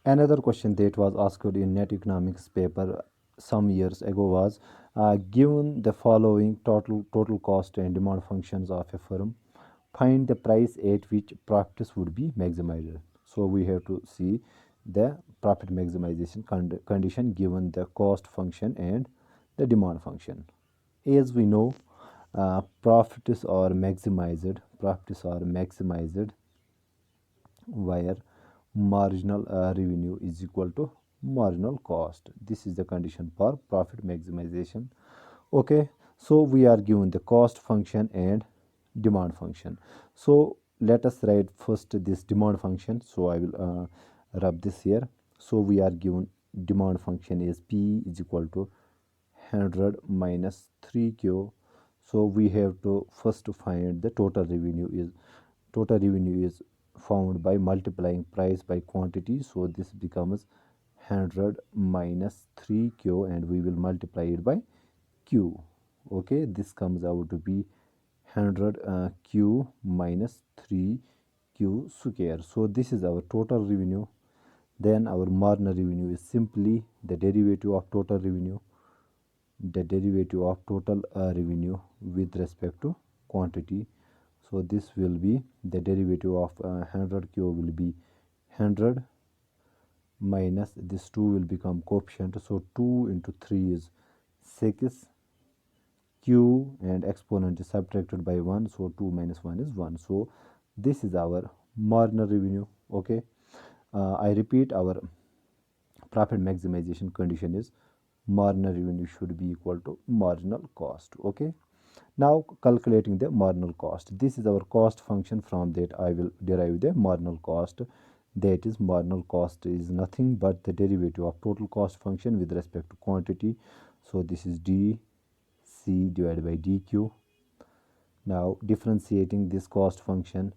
Another question that was asked in net economics paper some years ago was, given the following total cost and demand functions of a firm, find the price at which profits would be maximized. So we have to see the profit maximization condition given the cost function and the demand function. As we know, profits are maximized where marginal revenue is equal to marginal cost. This is the condition for profit maximization. Okay, so we are given the cost function and demand function. So let us write first this demand function. So I will rub this here. So we are given demand function is P is equal to 100 minus 3Q. So we have to first find the total revenue is found by multiplying price by quantity. So this becomes 100 minus 3Q and we will multiply it by Q. Okay, this comes out to be 100 Q minus 3Q square. So this is our total revenue. Then our marginal revenue is simply the derivative of total revenue, revenue with respect to quantity. So this will be the derivative of 100Q will be 100 minus this 2 will become coefficient. So 2 into 3 is 6, Q and exponent is subtracted by 1. So 2 minus 1 is 1. So this is our marginal revenue. Okay, I repeat, our profit maximization condition is marginal revenue should be equal to marginal cost. Okay, now calculating the marginal cost. This is our cost function. From that I will derive the marginal cost. That is, marginal cost is nothing but the derivative of total cost function with respect to quantity. So this is dc divided by dq. Now differentiating this cost function,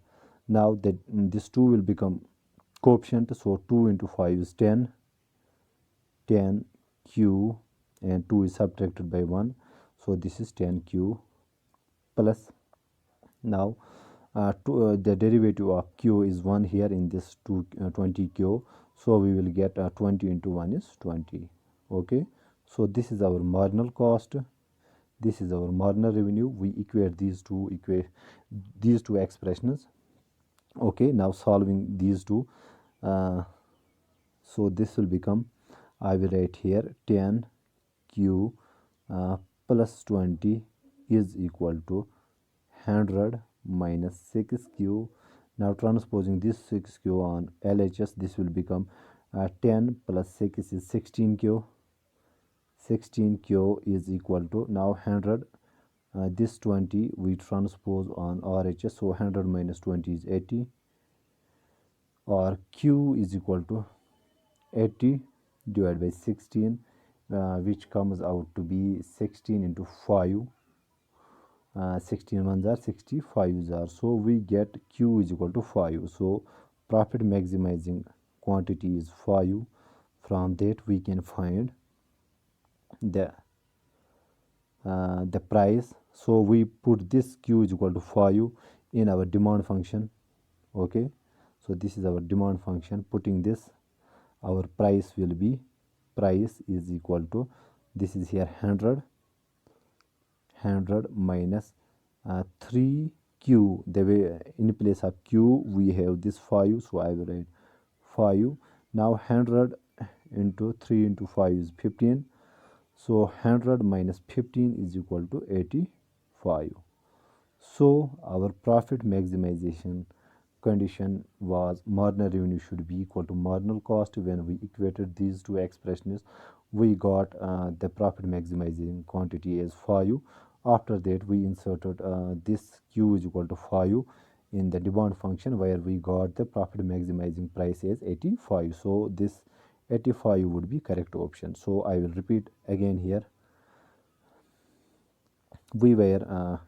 now that this 2 will become coefficient. So 2 into 5 is 10 q and 2 is subtracted by 1. So this is 10q plus, now the derivative of q is 1 here in this 20q. So we will get 20 into 1 is 20. Okay, so this is our marginal cost, this is our marginal revenue. We equate these two expressions. Okay, now solving these two, so this will become, I will write here 10q plus 20 is equal to 100 minus 6q. Now transposing this 6q on LHS, this will become 10 plus 6 is 16q. 16q is equal to, now 100, this 20 we transpose on RHS. So 100 minus 20 is 80, or q is equal to 80 divided by 16, which comes out to be 16 into 5. 16 ones are 65s are. So we get q is equal to 5. So profit maximizing quantity is 5. From that we can find the price. So we put this q is equal to 5 in our demand function. Okay, so this is our demand function. Putting this, our price will be, price is equal to, this is here 100 minus 3q. The way in place of q we have this 5. So I will write 5. Now 100 into 3 into 5 is 15. So 100 minus 15 is equal to 85. So our profit maximization condition was marginal revenue should be equal to marginal cost. When we equated these two expressions, we got the profit maximizing quantity as 5. After that we inserted this q is equal to 5 in the demand function, where we got the profit maximizing price as 85. So this 85 would be correct option. So I will repeat again here. We were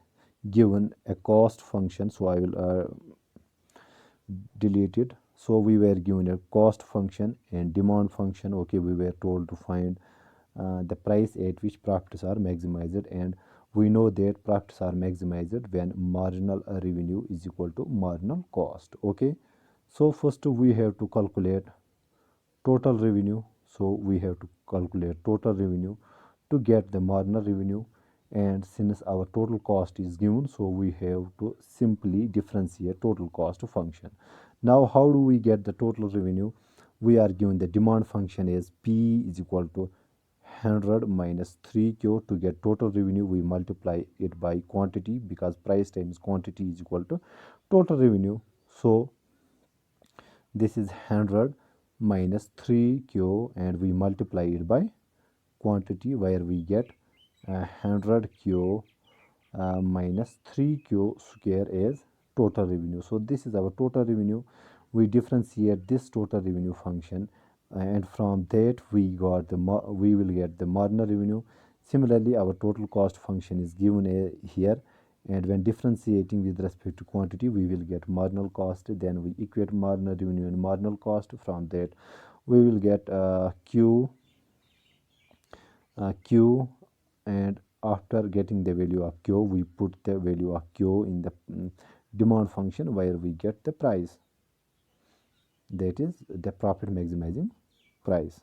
given a cost function, so I will delete it. So we were given a cost function and demand function. Okay, we were told to find the price at which profits are maximized, and we know that profits are maximized when marginal revenue is equal to marginal cost. Okay, so first we have to calculate total revenue. So we have to calculate total revenue to get the marginal revenue, and since our total cost is given, so we have to simply differentiate total cost function. Now how do we get the total revenue? We are given the demand function as P is equal to 100 minus 3Q. To get total revenue, we multiply it by quantity, because price times quantity is equal to total revenue. So this is 100 minus 3Q, and we multiply it by quantity, where we get 100Q minus 3Q square as total revenue. So this is our total revenue. We differentiate this total revenue function, and from that we will get the marginal revenue. Similarly, our total cost function is given here, and when differentiating with respect to quantity, we will get marginal cost. Then we equate marginal revenue and marginal cost. From that we will get Q, and after getting the value of Q, we put the value of Q in the demand function, where we get the price, that is the profit maximizing price.